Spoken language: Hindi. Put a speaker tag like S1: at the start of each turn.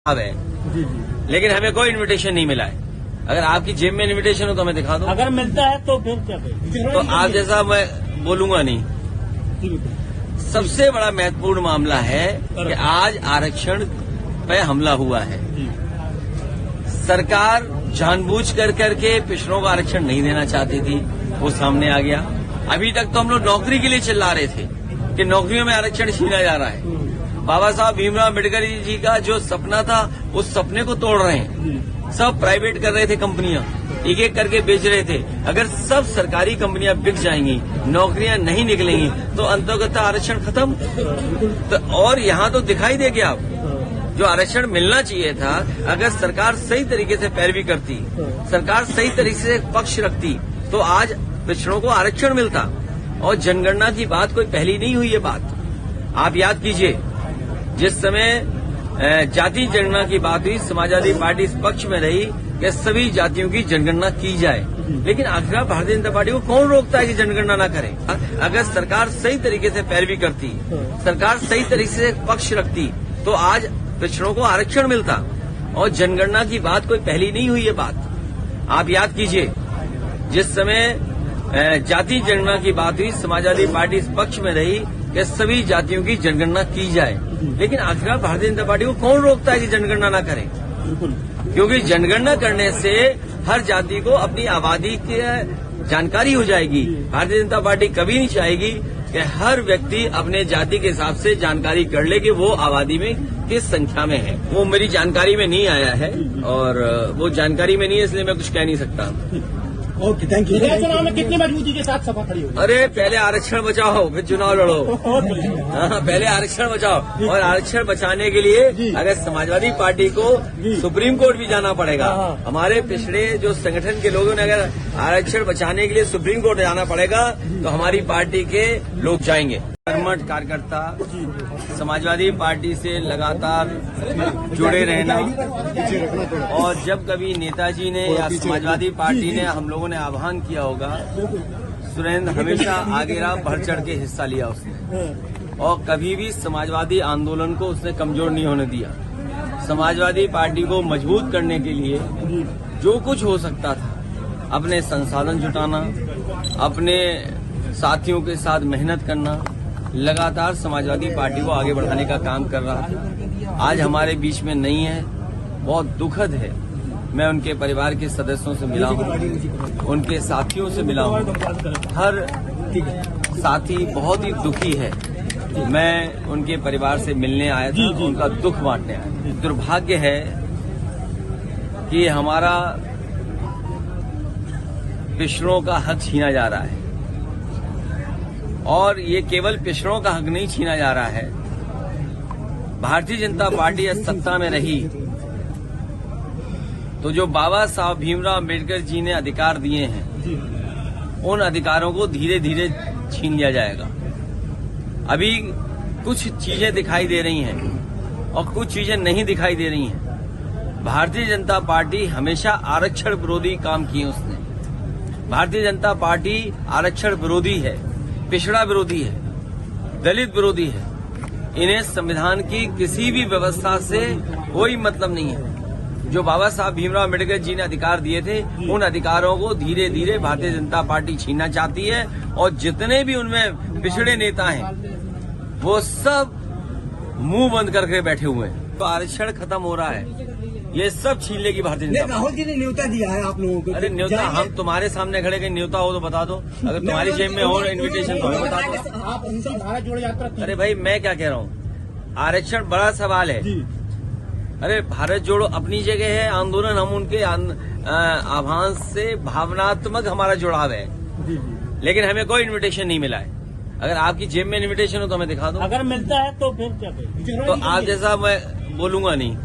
S1: है
S2: जी।
S1: लेकिन हमें कोई इनविटेशन नहीं मिला है। अगर आपकी जेब में इनविटेशन हो तो हमें दिखा दो।
S2: अगर मिलता है तो फिर क्या करें?
S1: तो आप जैसा मैं बोलूंगा नहीं। सबसे बड़ा महत्वपूर्ण मामला है कि आज आरक्षण पे हमला हुआ है। सरकार जानबूझ करके पिछड़ों को आरक्षण नहीं देना चाहती थी, वो सामने आ गया। अभी तक तो हम लोग नौकरी के लिए चिल्ला रहे थे कि नौकरियों में आरक्षण छीना जा रहा है। बाबा साहब भीमराव अम्बेडकर जी का जो सपना था उस सपने को तोड़ रहे हैं। सब प्राइवेट कर रहे थे, कंपनियां एक एक करके बेच रहे थे। अगर सब सरकारी कंपनियां बिक जाएंगी, नौकरियां नहीं निकलेंगी तो अंतर्गत आरक्षण खत्म। तो और यहाँ तो दिखाई देगी आप, जो आरक्षण मिलना चाहिए था, अगर सरकार सही तरीके से पैरवी करती, सरकार सही तरीके से पक्ष रखती तो आज पिछड़ों को आरक्षण मिलता। और जनगणना की बात कोई पहली नहीं हुई। ये बात आप याद कीजिए, जिस समय जाति जनगणना की बात हुई, समाजवादी पार्टी इस पक्ष में रही कि सभी जातियों की जनगणना की जाए। लेकिन आखिर भारतीय जनता पार्टी को कौन रोकता है कि जनगणना न करे? अगर सरकार सही तरीके से पैरवी करती, सरकार सही तरीके से पक्ष रखती तो आज पिछड़ों को आरक्षण मिलता। और जनगणना की बात कोई पहली नहीं हुई। ये बात आप याद कीजिए, जिस समय जाति जनगणना की बात हुई, समाजवादी पार्टी इस पक्ष में रही कि सभी जातियों की जनगणना की जाए। लेकिन आखिर भारतीय जनता पार्टी को कौन रोकता है कि जनगणना न करे? क्योंकि जनगणना करने से हर जाति को अपनी आबादी की जानकारी हो जाएगी। भारतीय जनता पार्टी कभी नहीं चाहेगी कि हर व्यक्ति अपने जाति के हिसाब से जानकारी कर ले कि वो आबादी में किस संख्या में है। वो मेरी जानकारी में नहीं आया है और वो जानकारी में नहीं है, इसलिए मैं कुछ कह नहीं सकता।
S2: Okay, thank you. चुनाव में कितनी मजबूती के साथ सभा खड़ी होगी?
S1: अरे पहले आरक्षण बचाओ फिर चुनाव लड़ो। हाँ, पहले आरक्षण बचाओ। और आरक्षण बचाने के लिए अगर समाजवादी पार्टी को सुप्रीम कोर्ट भी जाना पड़ेगा, हमारे पिछड़े जो संगठन के लोगों ने अगर आरक्षण बचाने के लिए सुप्रीम कोर्ट जाना पड़ेगा तो हमारी पार्टी के लोग जाएंगे। कर्मठ कार्यकर्ता समाजवादी पार्टी से लगातार जुड़े रहना, और जब कभी नेताजी ने या समाजवादी पार्टी ने हम लोगों ने आह्वान किया होगा, सुरेंद्र हमेशा आगे रहा, बढ़ चढ़ के हिस्सा लिया उसने, और कभी भी समाजवादी आंदोलन को उसने कमजोर नहीं होने दिया। समाजवादी पार्टी को मजबूत करने के लिए जो कुछ हो सकता था, अपने संसाधन जुटाना, अपने साथियों के साथ मेहनत करना, लगातार समाजवादी पार्टी को आगे बढ़ाने का काम कर रहा था। आज हमारे बीच में नहीं है, बहुत दुखद है। मैं उनके परिवार के सदस्यों से मिला हूँ, उनके साथियों से मिला हूँ। हर साथी बहुत ही दुखी है। मैं उनके परिवार से मिलने आया था, उनका दुख बांटने आया। दुर्भाग्य है कि हमारा पिछड़ों का हक छीना जा रहा है, और ये केवल पिछड़ों का हक नहीं छीना जा रहा है। भारतीय जनता पार्टी सत्ता में रही तो जो बाबा साहब भीमराव अम्बेडकर जी ने अधिकार दिए हैं, उन अधिकारों को धीरे धीरे छीन लिया जाएगा। अभी कुछ चीजें दिखाई दे रही हैं और कुछ चीजें नहीं दिखाई दे रही हैं। भारतीय जनता पार्टी हमेशा आरक्षण विरोधी काम किए उसने। भारतीय जनता पार्टी आरक्षण विरोधी है, पिछड़ा विरोधी है, दलित विरोधी है। इन्हें संविधान की किसी भी व्यवस्था से कोई मतलब नहीं है। जो बाबा साहब भीमराव अम्बेडकर जी ने अधिकार दिए थे, उन अधिकारों को धीरे धीरे भारतीय जनता पार्टी छीनना चाहती है। और जितने भी उनमें पिछड़े नेता हैं, वो सब मुंह बंद करके बैठे हुए हैं। तो आरक्षण खत्म हो रहा है, ये सब छीन लेगी भारतीय जनता पार्टी।
S2: राहुल जी ने न्योता दिया है आप लोगों को।
S1: अरे न्योता हम तुम्हारे सामने खड़े के न्योता हो तो बता दो, अगर तुम्हारी जेब में हो इनविटेशन तो हमें बता दो।
S2: आप उनसे भारत जोड़ो यात्रा।
S1: अरे भाई मैं क्या कह रहा हूँ, आरक्षण बड़ा सवाल है। अरे भारत जोड़ो अपनी जगह है आंदोलन, हम उनके आह्वान से भावनात्मक हमारा जुड़ाव है। लेकिन हमें कोई इनविटेशन नहीं मिला है। अगर आपकी जेब में इनविटेशन हो तो हमें दिखा दो।
S2: अगर मिलता है तो फिर क्या करें?
S1: तो आप जैसा मैं बोलूंगा नहीं।